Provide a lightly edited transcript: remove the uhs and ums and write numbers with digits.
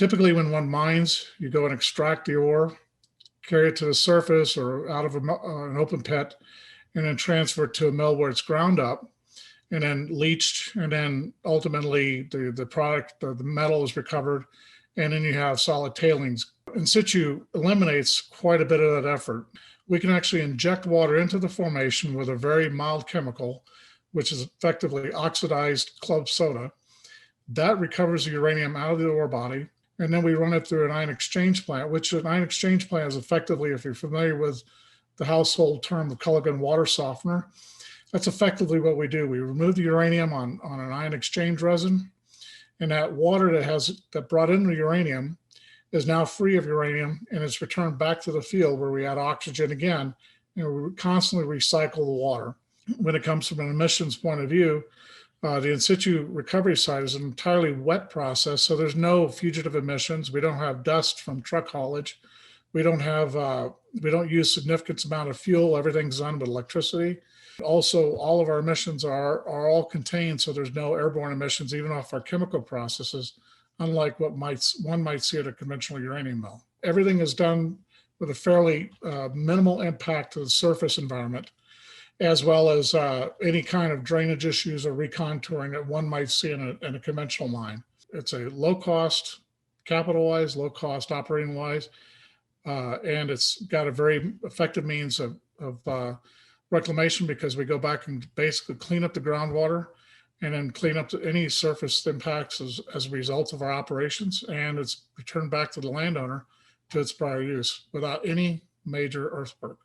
Typically when one mines, you go and extract the ore, carry it to the surface or out of an open pit, and then transfer it to a mill where it's ground up and then leached, and then ultimately the product, the metal is recovered, and then you have solid tailings. In situ eliminates quite a bit of that effort. We can actually inject water into the formation with a very mild chemical, which is effectively oxidized club soda. That recovers the uranium out of the ore body, and then we run it through an ion exchange plant, which an ion exchange plant is effectively, if you're familiar with the household term, the Culligan water softener, that's effectively what we do. We remove the uranium on an ion exchange resin, and that water that brought in the uranium is now free of uranium, and it's returned back to the field where we add oxygen again, and we constantly recycle the water. When it comes from an emissions point of view, the in situ recovery side is an entirely wet process, so there's no fugitive emissions. We don't have dust from truck haulage. We don't use significant amount of fuel. Everything's done with electricity. Also, all of our emissions are all contained, so there's no airborne emissions even off our chemical processes, unlike what one might see at a conventional uranium mill. Everything is done with a fairly minimal impact to the surface environment, as well as any kind of drainage issues or recontouring that one might see in a conventional mine. It's a low cost, capital-wise, low cost operating-wise, and it's got a very effective means of reclamation, because we go back and basically clean up the groundwater and then clean up any surface impacts as a result of our operations, and it's returned back to the landowner to its prior use without any major earthwork.